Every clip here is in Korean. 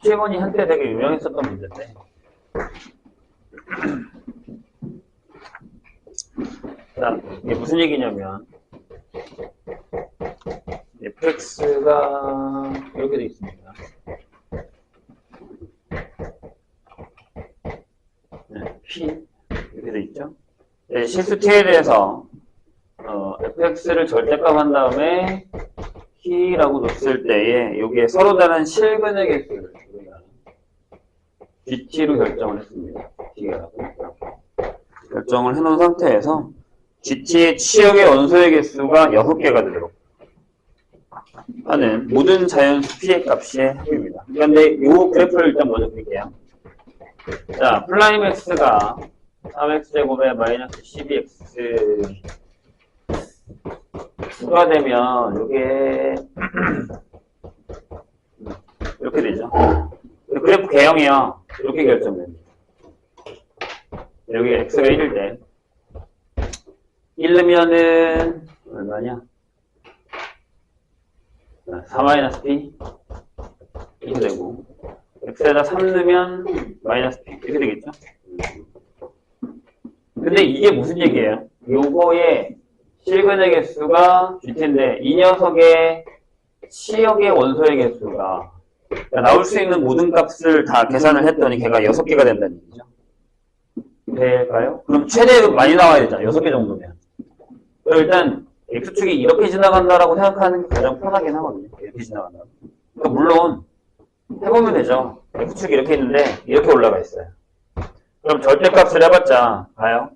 집주행원이 한때 되게 유명했었던 문제인데. 자, 이게 무슨 얘기냐면, fx가 이렇게 되어 있습니다. 네, p 이렇게 되어 있죠. 네, 실수 t에 대해서 fx를 절대값 한 다음에 p라고 줬을 때에 여기에 서로 다른 실근의 개수를 우리가 gt로 결정을 했습니다. g라고 결정을 해놓은 상태에서 gt의 치역의 원소의 개수가 6개가 되도록 하는 모든 자연수 p의 값의 합입니다. 그런데 이 그래프를 일단 먼저 볼게요. 자, 플라임 x가 3x제곱에 마이너스 12x 가 되면 이게 이렇게 되죠. 그래프 개형이요. 이렇게 결정됩니다. 여기 x가 1일 때 1넣으면은 얼마냐? 4-p 이렇게 되고 x에다 3 넣으면 마이너스 p 이렇게 되겠죠? 근데 이게 무슨 얘기예요? 요거의 실근의 개수가 gt인데 이 녀석의 치역의 원소의 개수가 그러니까 나올 수 있는 모든 값을 다 계산을 했더니 걔가 6개가 된다는 얘기죠. 될까요? 그럼 최대 많이 나와야 되잖아. 6개 정도면. 그럼 일단 x축이 이렇게 지나간다라고 생각하는 게 가장 편하긴 하거든요. 이렇게 지나간다. 그러니까 물론 해보면 되죠. x축이 이렇게 있는데 이렇게 올라가 있어요. 그럼 절대값을 해봤자 봐요.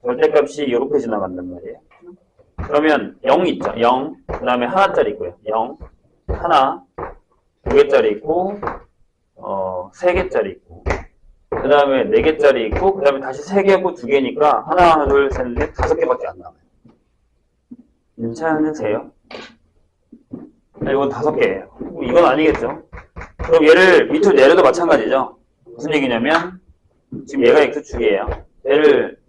절대값이 이렇게 지나간단 말이에요. 그러면 0 있죠. 0. 그 다음에 하나짜리 있고요. 0. 하나. 2개짜리 있고 3개짜리 있고 그 다음에 4개짜리 있고 그 다음에 다시 3개고 2개니까 하나, 둘, 셋, 넷, 5개밖에 안 남아요. 괜찮으세요? 이건 5개예요. 이건 아니겠죠. 그럼 얘를 밑으로 내려도 마찬가지죠. 무슨 얘기냐면 지금 얘가 x축이에요. 얘를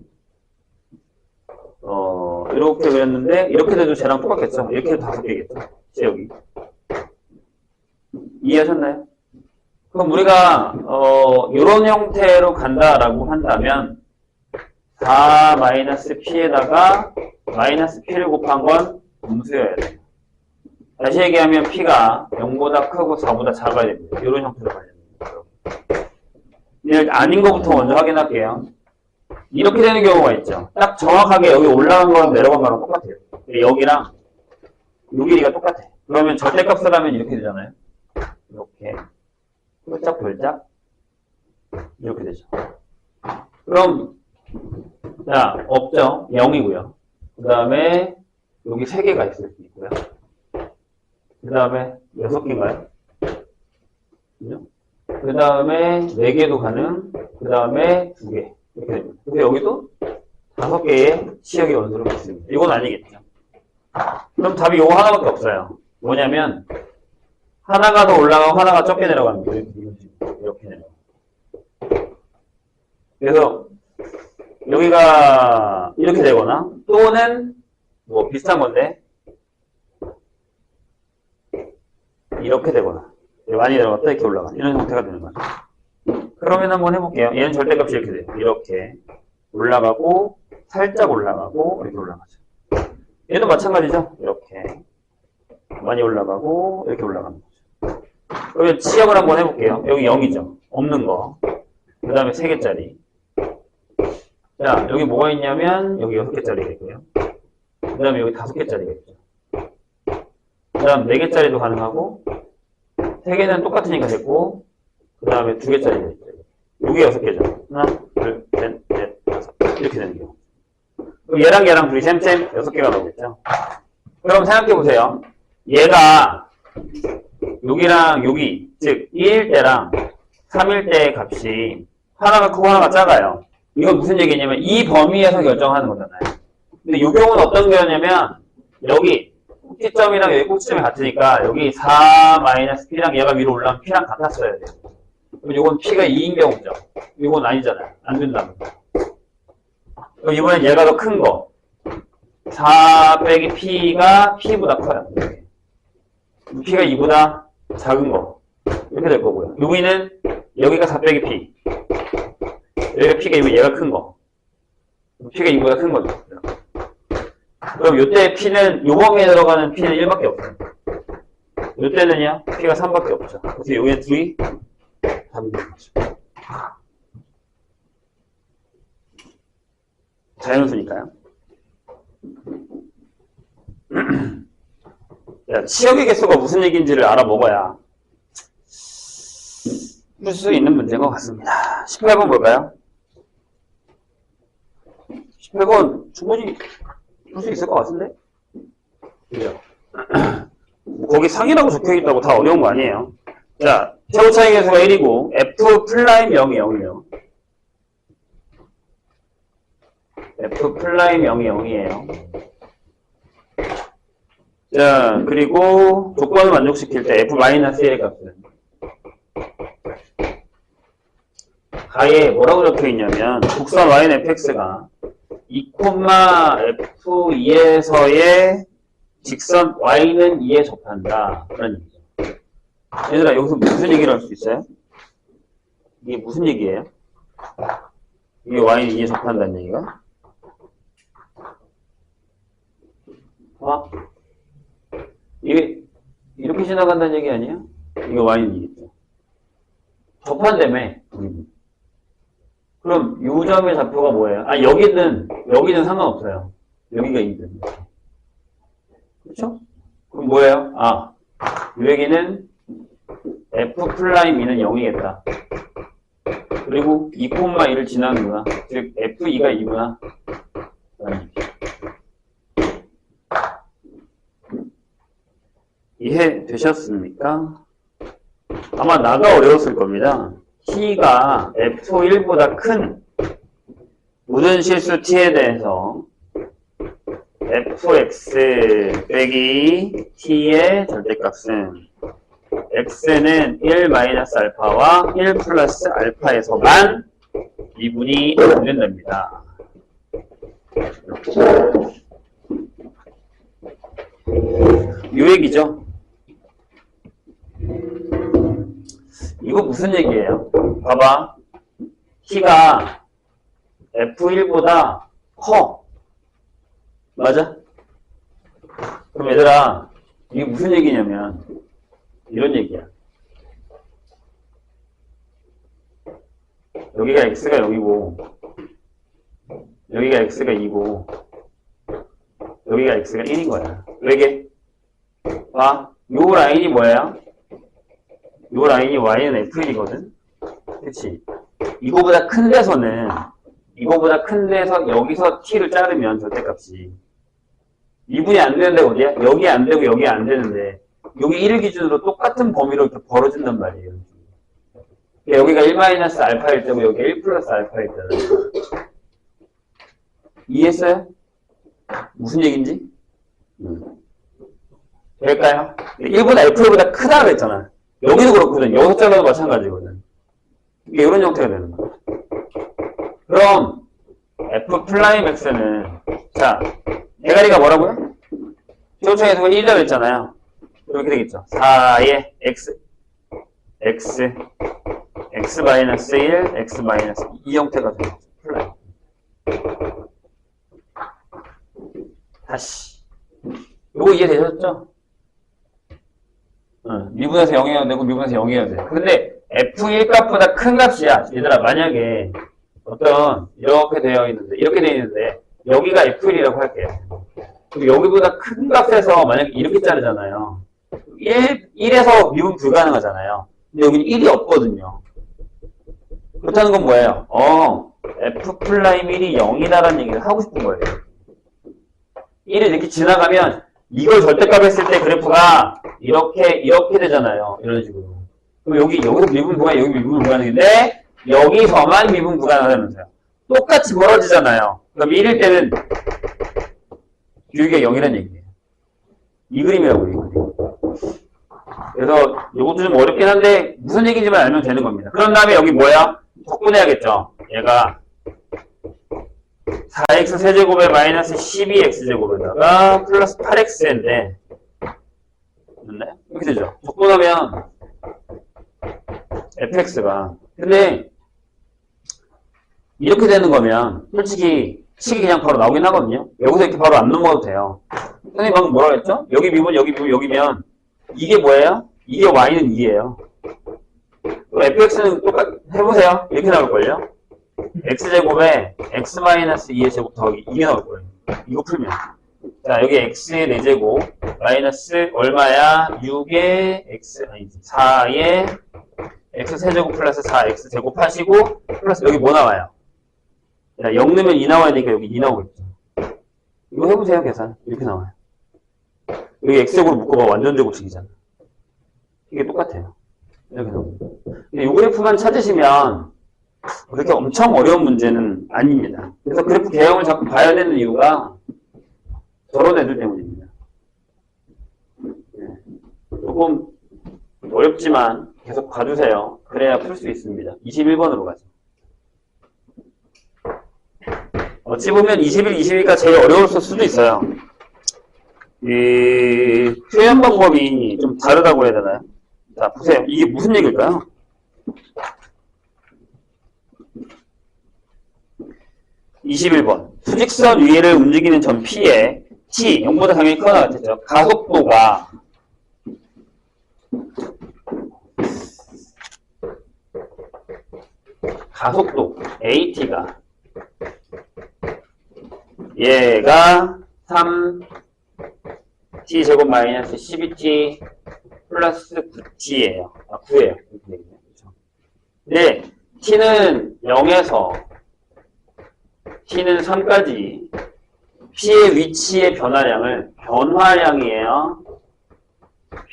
이렇게 그렸는데 이렇게 돼도 쟤랑 똑같겠죠. 이렇게 해도 5개겠죠. 지역이. 이해하셨나요? 그럼 우리가 이런 형태로 간다라고 한다면 4-p에다가 마이너스 p를 곱한 건 음수여야 돼요. 다시 얘기하면 p가 0보다 크고 4보다 작아야 됩니다. 이런 형태로 가야 됩니다. 이제 아닌 것부터 먼저 확인할게요. 이렇게 되는 경우가 있죠. 딱 정확하게 여기 올라간 거랑 내려간 거랑 똑같아요. 여기랑 요 길이가 똑같아. 그러면 절대값을 하면 이렇게 되잖아요. 이렇게 홀짝돌짝 이렇게 되죠. 그럼 자 없죠. 0이고요. 그 다음에 여기 3개가 있을 수 있고요. 그 다음에 6개인가요? 그죠? 그 다음에 4개도 가능. 그 다음에 2개 이렇게 됩니다. 근데 여기도 5개의 치역의 원소를 있습니다. 이건 아니겠죠. 그럼 답이 요거 하나밖에 없어요. 뭐냐면 하나가 더 올라가고 하나가 적게 내려갑니다. 이렇게 내려가요. 그래서 여기가 이렇게 되거나 또는 뭐 비슷한 건데 이렇게 되거나 많이 내려갔다 이렇게 올라가 이런 형태가 되는 거죠. 그러면 한번 해볼게요. 얘는 절대값이 이렇게 돼요. 이렇게 올라가고 살짝 올라가고 이렇게 올라가죠. 얘도 마찬가지죠. 이렇게 많이 올라가고 이렇게 올라가는 거죠. 그러면 치역을 한번 해볼게요. 여기 0이죠. 없는 거. 그 다음에 3개짜리. 자, 여기 뭐가 있냐면 여기 6개짜리가 있고요. 그 다음에 여기 5개짜리가 있죠. 그 다음 4개짜리도 가능하고 3개는 똑같으니까 됐고 그 다음에 2개짜리가 있죠. 여기 6개죠. 하나, 둘, 셋, 넷, 5 이렇게 되는 경우. 그럼 얘랑 둘이 쌤 6개가 나오겠죠. 그럼 생각해보세요. 얘가 여기랑 여기 즉 2일 때랑 3일 때의 값이 하나가 크고 하나가 작아요. 이건 무슨 얘기냐면 이 범위에서 결정하는 거잖아요. 근데 이 경우는 어떤 거냐면 여기 꼭지점이랑 여기 꼭지점이 같으니까 여기 4-p랑 얘가 위로 올라가면 p랑 같았어야 돼요. 그럼 이건 p가 2인 경우죠. 이건 아니잖아요. 안 된다는 거. 그럼 이번엔 얘가 더 큰 거. 4 빼기 p가 p보다 커요. p가 2보다 작은 거. 이렇게 될 거고요. 여기는 여기가 4 빼기 P. 여기가 P가 이면 얘가 큰 거. P가 이보다 큰 거죠. 그럼 요때 P는 요 범위에 들어가는 P는 1밖에 없어요. 요때는요 P가 3밖에 없죠. 그래서 여기는 둘이 답이 되는 거죠. 자연수니까요. 자, 치역의 개수가 무슨 얘기인지를 알아먹어야 풀 수 있는 문제인 것 같습니다. 18번 볼까요? 18번 충분히 풀 수 있을 것 같은데? 그죠? 거기 상이라고 적혀있다고 다 어려운 거 아니에요. 자, 최고 차이 개수가 1이고 F 플라임 0이 0이에요. F 플라임 0이 0이에요. 자, 그리고 조건을 만족시킬 때 F-1의 값은 가에 뭐라고 적혀 있냐면 곡선 y는 fx가 2,f2에서의 직선 y는 2에 접한다. 그런 얘기죠. 얘들아, 여기서 무슨 얘기를 할 수 있어요? 이게 무슨 얘기예요? 이게 y는 2에 접한다는 얘기가? 이게 이렇게 지나간다는 얘기 아니야? 이거 y는 2겠죠. 접한다며. 그럼 요 점의 좌표가 뭐예요? 아, 여기는 상관없어요. 여기가 2든. 그렇죠? 그럼 뭐예요? 아, 여기는 F'2는 0이겠다. 그리고 2,1을 지나는구나. 즉 F2가 2구나. 이해되셨습니까? 아마 나가 어려웠을 겁니다. t가 f1보다 큰 모든 실수 t에 대해서 fx 빼기 t의 절대값은 x는 1 알파와 1 플러스 알파에서만 미분이 안 된답니다. 요 얘기죠. 이거 무슨 얘기예요? 봐봐. t가 f1보다 커. 맞아? 그럼 얘들아, 이게 무슨 얘기냐면 이런 얘기야. 여기가 x가 0이고 여기가 x가 2고 여기가 x가 1인 거야. 왜게? 봐. 요 라인이 뭐야? 요 라인이 y는 f1이거든? 그치? 이거보다 큰 데서 여기서 t를 자르면 절대값이 미분이 안 되는데 어디야? 여기 안 되고 여기 안 되는데 여기 1을 기준으로 똑같은 범위로 이렇게 벌어진단 말이에요. 여기가 1 알파일 때고 여기가 1 플러스 알파일 때는 이해했어요? 무슨 얘기인지? 될까요? 1보다 F보다 크다고 했잖아. 여기도 그렇거든. 여기서 잘라도 마찬가지거든. 이게 이런 형태가 되는 거야. 그럼 F'X는 자, 대가리가 뭐라고요? 최고차이에서 1이라고 했잖아요. 이렇게 되겠죠. 4의 X X-1, X-2 이 형태가 되는 거죠. 플라임. 다시 요거 이해되셨죠? 미분에서 0이어야 되고 미분에서 0이어야 돼. 근데 F1 값보다 큰 값이야. 얘들아, 만약에 이렇게 되어 있는데 여기가 F1이라고 할게요. 여기보다 큰 값에서 만약에 이렇게 자르잖아요. 1에서 미분 불가능하잖아요. 근데 여기는 1이 없거든요. 그렇다는 건 뭐예요? F'1이 0이다라는 얘기를 하고 싶은 거예요. 1이 이렇게 지나가면 이걸 절대값 했을 때 그래프가 이렇게 되잖아요. 이런 식으로. 그럼 여기서 미분 불가능, 여기 미분 불가능인데 여기서만 미분 불가능하다면서요. 똑같이 벌어지잖아요. 그럼 1일 때는 여기가 0이라는 얘기예요. 이 그림이라고 이 그림. 그래서 이것도 좀 어렵긴 한데 무슨 얘기인지만 알면 되는 겁니다. 그런 다음에 여기 뭐야? 적분해야겠죠. 얘가 4x 세제곱에 마이너스 12x제곱에다가 플러스 8x인데 맞나요? 이렇게 되죠. 적분하면 fx가. 근데 이렇게 되는 거면 솔직히 식이 그냥 바로 나오긴 하거든요. 여기서 이렇게 바로 안 넘어가도 돼요. 선생님 방금 뭐라 그랬죠? 여기 미분 여기 미분 여기면 이게 뭐예요? 이게 y는 2예요. fx는 똑같 해보세요. 이렇게 나올걸요? x제곱에 x-2의 제곱 더하기 이게 나올거예요. 이거 풀면 자 여기 x의 4제곱 마이너스 얼마야? 6의 x 아니지 4의 x-세제곱 플러스 4x 제곱 하시고 플러스 여기 뭐 나와요? 자, 0 넣으면 2 나와야 되니까 여기 2 나오겠죠. 이거 해보세요 계산. 이렇게 나와요. 여기 x제곱으로 묶어봐. 완전 제곱식이잖아. 이게 똑같아요. 이렇게 나옵니다. 근데 이 그래프만 찾으시면 그렇게 엄청 어려운 문제는 아닙니다. 그래서 그래프 개형을 자꾸 봐야 되는 이유가 저런 애들 때문입니다. 조금 어렵지만 계속 봐주세요. 그래야 풀 수 있습니다. 21번으로 가죠. 어찌 보면 21, 22가 제일 어려울 수도 있어요. 이 표현 방법이 좀 다르다고 해야 되나요? 자, 보세요. 이게 무슨 얘기일까요? (21번) 수직선 위를 움직이는 점 P에 T, 0보다 당연히 크거나 같았죠. 가속도가 AT가 얘가 3T제곱 마이너스 12T 플러스 9T예요. 9예요. 네, T는 0에서 T는 3까지 P의 위치의 변화량을 변화량이에요.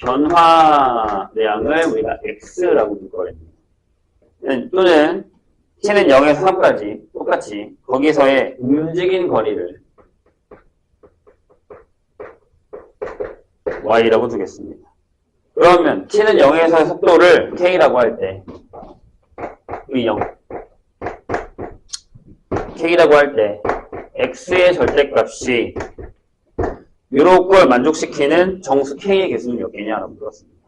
변화량을 우리가 X라고 불 거거든요. 또는 T는 0에서 3까지 똑같이 거기서의 움직인 거리를 Y라고 두겠습니다. 그러면 T는 0에서의 속도를 K라고 할 때 이 0 K라고 할 때 X의 절대값이 요런 걸 만족시키는 정수 K의 개수는 몇 개냐라고 물었습니다.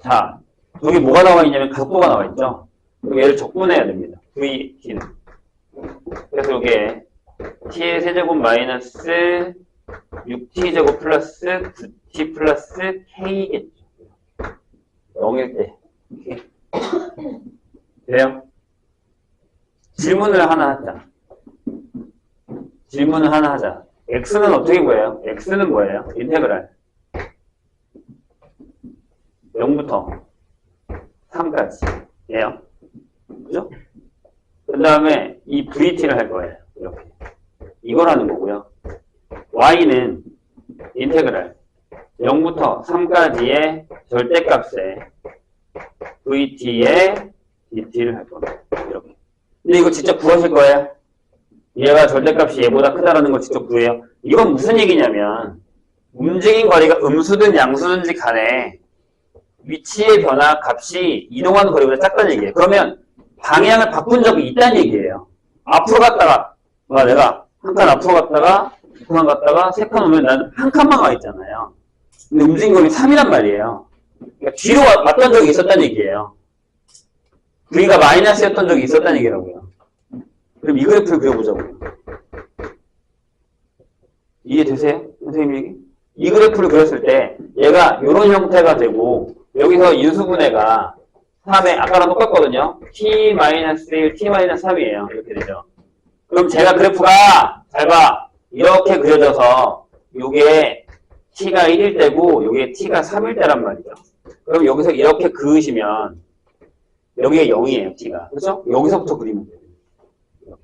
자, 여기 뭐가 나와 있냐면 가속도가 나와 있죠? 얘를 적분해야 됩니다. VT는. 그래서 이게 T의 세제곱 마이너스 6T제곱 플러스 9T 플러스 K겠죠. 0일 때. 돼요? 질문을 하나 하자. 질문을 하나 하자. X는 어떻게 구해요? X는 뭐예요? 인테그랄. 0부터 3까지. 예요. 그죠? 그 다음에 이 VT를 할 거예요. 이렇게. 이걸 하는 거고요. Y는 인테그랄. 0부터 3까지의 절대값에 VT에 DT를 할 겁니다. 이렇게. 근데 이거 직접 구하실 거예요. 얘가 절대값이 얘보다 크다라는 걸 직접 구해요. 이건 무슨 얘기냐면 움직인 거리가 음수든 양수든지 간에 위치의 변화 값이 이동하는 거리보다 작다는 얘기예요. 그러면 방향을 바꾼 적이 있다는 얘기예요. 앞으로 갔다가 내가 한 칸 앞으로 갔다가 두 칸 갔다가 세 칸 오면 나는 한 칸만 와 있잖아요. 근데 움직인 거리 3이란 말이에요. 그러니까 뒤로 왔던 적이 있었다는 얘기예요. V가 마이너스였던 적이 있었다는 얘기라고요. 그럼 이 그래프를 그려보자고요. 이해되세요? 선생님 얘기? 이 그래프를 그렸을 때 얘가 이런 형태가 되고 여기서 인수분해가 3에 아까랑 똑같거든요. t-1, t-3이에요. 이렇게 되죠. 그럼 제가 그래프가 잘 봐. 이렇게 그려져서 요게 t가 1일 때고 요게 t가 3일 때란 말이죠. 그럼 여기서 이렇게 그으시면 여기가 0이에요. t가. 그렇죠? 여기서부터 그리면 돼요.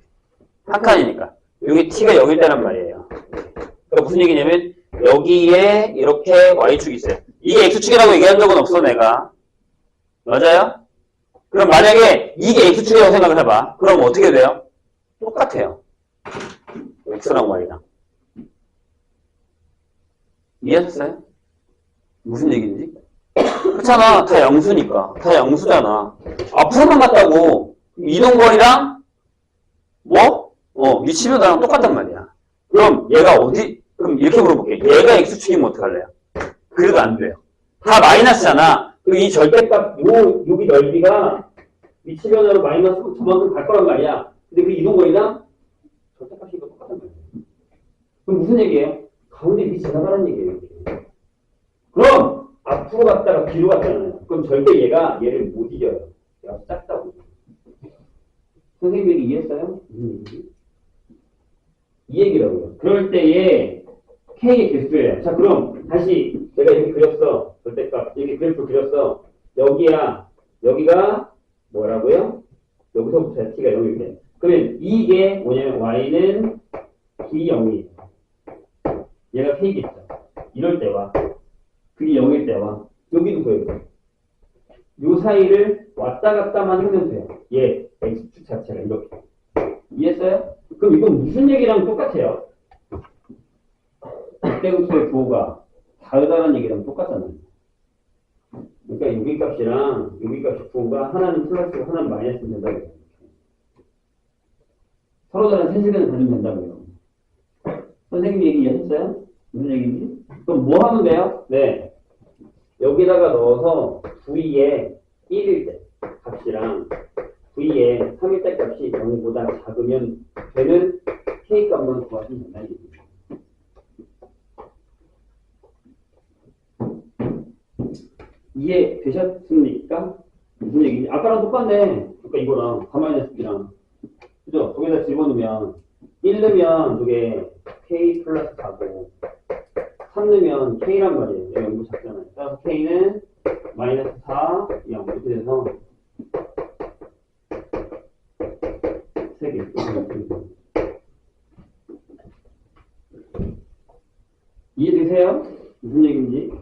한 칸이니까. 여기 t가 0일 때란 말이에요. 그러니까 무슨 얘기냐면 여기에 이렇게 y축이 있어요. 이게 x축이라고 얘기한 적은 없어 내가. 맞아요? 그럼 만약에 이게 x축이라고 생각을 해봐. 그럼 어떻게 돼요? 똑같아요. x랑 y랑. 이해하셨어요? 무슨 얘기인지? 그렇잖아. 다 양수니까. 다 양수잖아. 앞으로만 갔다고 이동거리랑 위치 변화랑 똑같단 말이야. 그럼 얘가 어디? 그럼 이렇게 물어볼게. 얘가 x축이면 어떡할래요? 그래도 안 돼요. 다 마이너스잖아. 그리고 이 절대값, 여기 넓이가 위치 변화로 마이너스 저만큼 갈 거란 말이야. 근데 그 이동거리랑 절대값이니까 똑같단 말이야. 그럼 무슨 얘기예요? 가운데 빛이 지나가라는 얘기예요. 그럼 앞으로 갔다가 뒤로 갔잖아요. 그럼 절대 얘를 못 이겨요. 얘가 작다고. 선생님 얘기 이해했어요? 이 얘기라고요. 그럴 때에 K의 개수예요. 자, 그럼 다시 내가 이렇게 그렸어. 절대값 이렇게 그래프 그렸어. 여기가 뭐라고요? 여기서부터 T가 0일 때. 그러면 이게 뭐냐면 Y는 D0이에요. 얘가 K겠죠. 이럴 때와 그게 0일 때와 여기도 그래요. 요 사이를 왔다 갔다만 하면 돼요. 얘 X축 자체가 이렇게. 이해했어요? 그럼 이건 무슨 얘기랑 똑같아요? 이때부터의 부호가 다르다는 얘기랑 똑같잖아요. 그러니까 여기 값이랑 여기 값이 부호가 하나는 플러스고 하나는 마이너스가 된다고요. 서로 다른 세식을 가지면 된다고요. 선생님 얘기 이해했어요? 무슨 얘기인지? 그럼 뭐 하면 돼요? 네. 여기다가 넣어서 V에 1일 때 값이랑 V에 3일 때 값이 0보다 작으면 되는 K 값만 구하시면 된다는 얘기입니다. 이해되셨습니까? 무슨 얘기인지? 아까랑 똑같네. 그러니까 이거랑 가마이너스랑 그죠? 거기다 집어넣으면 1 넣으면 저게 K 플러스 4고 3 넣으면 K란 말이에요. 여기 0도 작잖아요. 따라서 K는 마이너스 4 이렇게 돼서 3개. 이해되세요? 무슨 얘기인지?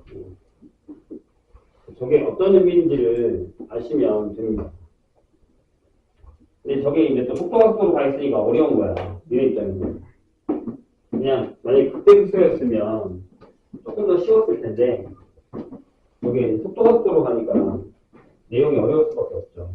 저게 어떤 의미인지를 아시면 됩니다. 근데 저게 이제 또 속도각도로 가 있으니까 어려운 거야. 니네 입장에서. 그냥 만약에 그때 국소였으면 조금 더 쉬웠을 텐데 저게 속도각도로 가니까 내용이 어려울 수밖에 없죠.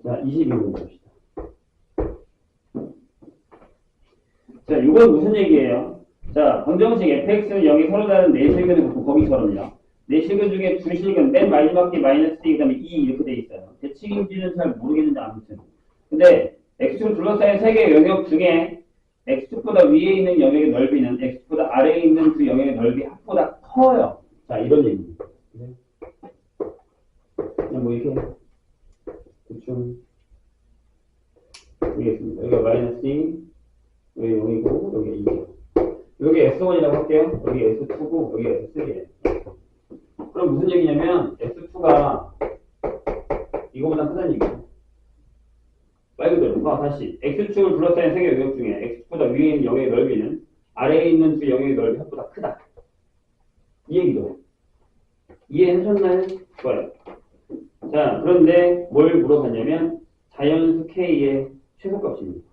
자, 22번 봅시다. 자, 이건 무슨 얘기예요? 자, 방정식 fx는 0이 서로 다른 네 실근을 갖고 거기서는요. 네 실근 중에 두 실근, 맨 마지막 게 마이너스 2, 그 다음에 2 이렇게 돼 있어요. 대칭인지는 잘 모르겠는데 아무튼. 근데 x축 둘러싸인 세 개의 영역 중에 x축보다 위에 있는 영역의 넓이는 x축보다 아래에 있는 그 영역의 넓이 합보다 커요. 자, 이런 얘기입니다. 그냥 뭐 이렇게 대충 보겠습니다. 여기가 마이너스 2, 여기 0이고, 여기 2. 여기 S1이라고 할게요. 여기 S2고, 여기 S3예요. 그럼 무슨 얘기냐면, S2가 이거보다 크다는 얘기예요. 말 그대로. 다시. X축을 둘러싸인 세 개의 영역 중에 X축보다 위에 있는 영역의 넓이는 아래에 있는 두 영역의 넓이 합보다 크다. 이 얘기죠. 이해하셨나요? 좋아요. 자, 그런데 뭘 물어봤냐면, 자연수 K의 최소값입니다.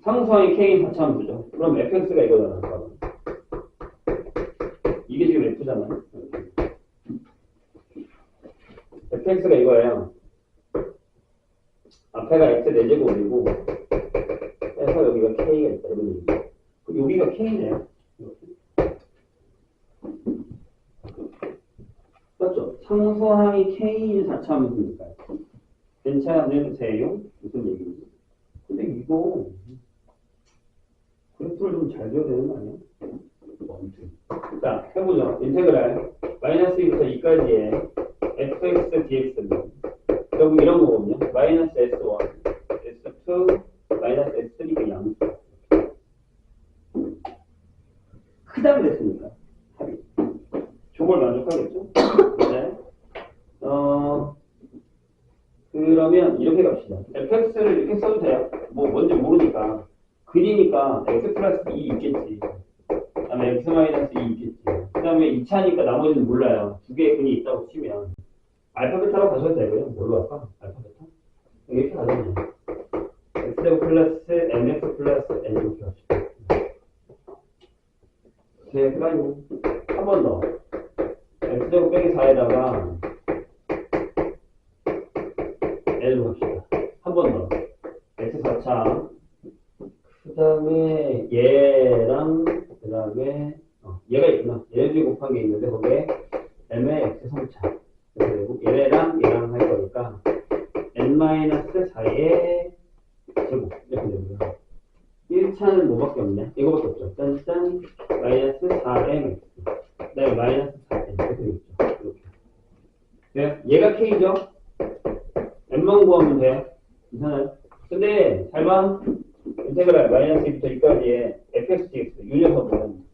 상수항이 K인 4차함수죠. 그럼 fx가 이거잖아. 이게 지금 f잖아요. fx가 이거예요. 앞에가 x 4제곱이고 해서 여기가 K가 있다. 이런 얘기죠. 여기가 K네요. 맞죠? 상수항이 K인 4차함수니까요. 괜찮으세요? 무슨 얘기인지. 근데 이거 그래프를 좀 잘 그려야 되는 거 아니야? 자, 해보죠. 인테그랄 마이너스 2부터 2까지의 fx dx는 결국 이런 거거든요. 마이너스 s1, s2, 마이너스 s3가 양수. 크다고 됐으니까 합이. 저걸 만족하겠죠? 네. 그러면 이렇게 갑시다. fx를 이렇게 써도 돼요. 뭐 뭔지 모르니까. 그리니까 x 플러스 2 있겠지. 그 다음에 x 마이너스 2 있겠지. 그 다음에 2차니까 나머지는 몰라요. 두 개의 근이 있다고 치면 알파 베타로 가셔도 되고요. 뭘로 할까? 알파 베타? 이렇게 가잖아요. x제곱 플러스 mx 플러스 n 이렇게 합시다. 그리고 한 번 더 x제곱 빼기 4에다가 L로 갑시다. 한 번 더. X4차. 그 다음에 얘랑, 그 다음에, 얘가 있구나. 얘네들이 곱한 게 있는데, 거기에 M의 X3차. 그리고 얘랑 얘랑 할 거니까, N-4의 제곱. 이렇게 됩니다. 1차는 뭐밖에 없냐? 이거밖에 없죠. 짠짠, 마이너스 4M. 그 다음에 마이너스 4M. 이렇게 되겠죠. 이렇게. 네? 얘가 K죠? M만 구하면 돼요. 괜찮아요? 근데, 잘 봐. 인테그랄 마이너스 2부터 2까지의 fx, dx, 이 녀석은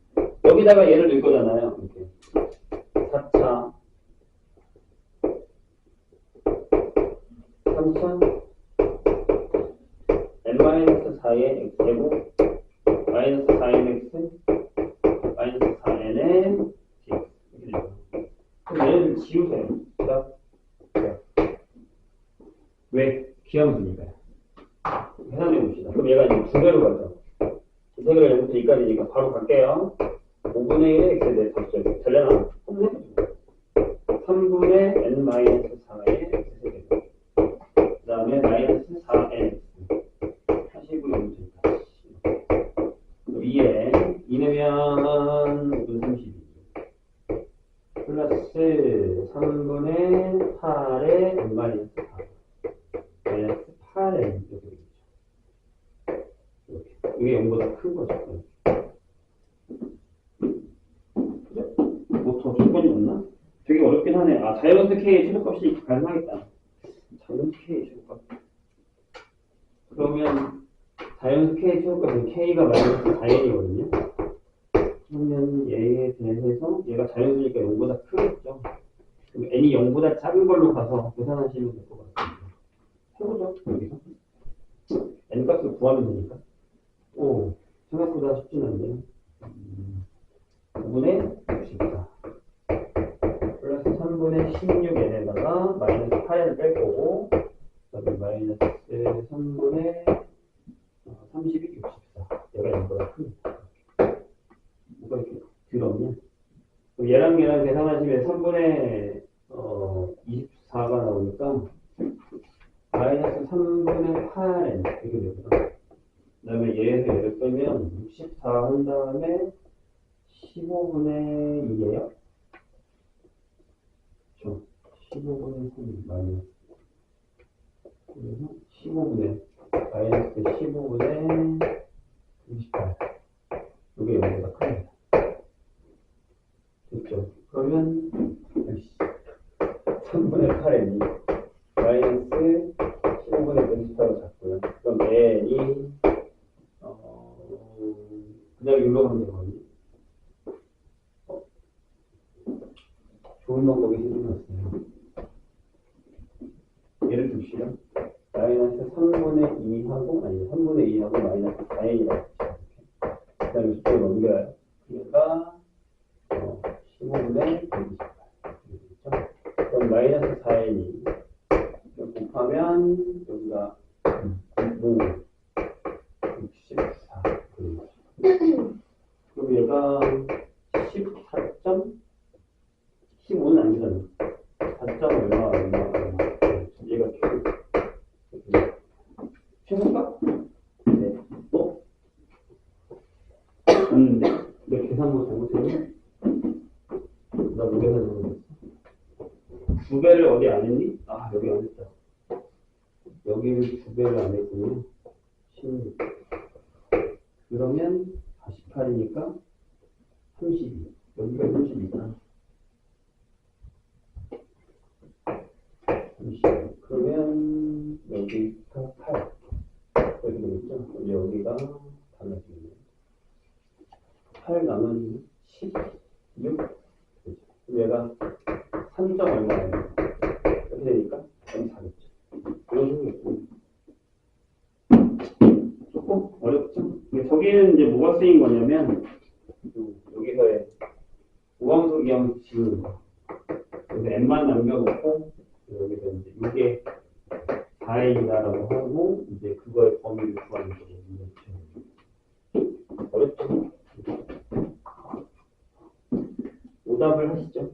여기다가 얘를 넣을 거잖아요. 이렇게. 4차, 3차, n-4의 x제곱, 마이너스 4nx, 마이너스 4n의 dx. 이렇게 되죠. 그럼 얘를 지우세요. 자, 왜? 기함수니까요. 계산해 봅시다. 그럼 얘가 이제 두 배로 가죠. 인테그랄 0부터 2까지니까 바로 갈게요. 5분의 1의 x에 대해 답변. 되려나? 한번 해보죠. 3분의 n-4의 x제곱. 그 다음에 마이너스 4n. 하시고 0부터 2까지. 위에 2내면 5분 32. 플러스 3분의 8의 n-4. 마이너스 8n. 이게 0보다 큰 거죠. 뭐 더 조건이 없나? 되게 어렵긴 하네. 아, 자연수 K의 최소값이 가능하겠다. 자연수 K의 최소값. 그러면 자연수 K의 최소값은 K가 마이너스 4n이거든요. 그러면 얘에 대해서 얘가 자연수니까 0보다 크겠죠. 그럼 n이 0보다 작은 걸로 가서 계산하시면 될 것 같아요. 해보죠. 여기서. n 값을 구하면 되니까. 오, 생각보다 쉽진 않네요. 5분의 64 플러스 3분의 16n에다가 마이너스 8n을 뺄 거고, 그다음에 마이너스 3분의 32, 64. 얘가 0보다 큽니다. 뭐가 이렇게 더럽냐? 그럼 얘랑 계산하시면 3분의 24가 나오니까 마이너스 3분의 8n 이렇게 되거든요. 그 다음에 얘에서 얘를 빼면 64 한 다음에 15분의 2예요. 그렇죠. 15분의 3 마이너스. 그래서 15분의 마이너스 15분의 28. 이게 0보다 큽니다. 됐죠. 그러면 3분의 8n이 마이너스 15분의 28로 잡고요. 그럼 n이 그냥 일로 가면 되거든요. 좋은 방법이 생겨났어요. 예를 듭시다. 마이너스 3분의 2하고, 아니, 3분의 2하고 마이너스 4n이라고 합시다. 그 다음에 숫자를 넘겨요. 그러니까, 15분의 128. 그럼 마이너스 4n이 곱하면, 여기가 5, 64. 그럼 얘가 14점? 15는 아니잖아. 4점 얼마. 얘가 최소값? 네. 맞는데? 내 계산 뭐 잘못했니? 나 뭐 계산 잘못했어? 2배를 어디 안 했니? 아, 여기 안 했다. 여기를 2배를 안 했군요. 16. 그러면 48이니까 32. 여기가 32다. 30. 그러면 여기가 8. 이렇게 되겠죠? 이제 여기가 달라지겠네요. 8 나누면 16. 그럼 얘가 3점 얼마예요? 이렇게 되니까 4겠죠. 이런 식으로 조금 어렵죠? 저기는 이제 뭐가 쓰인 거냐면, 여기서의 우함수, 기함수 지우는 거. 그래서 n만 남겨놓고, 여기서 이제 이게 4n이다라고 하고, 이제 그거의 범위를 구하는 거거든요. 어렵죠? 오답을 하시죠.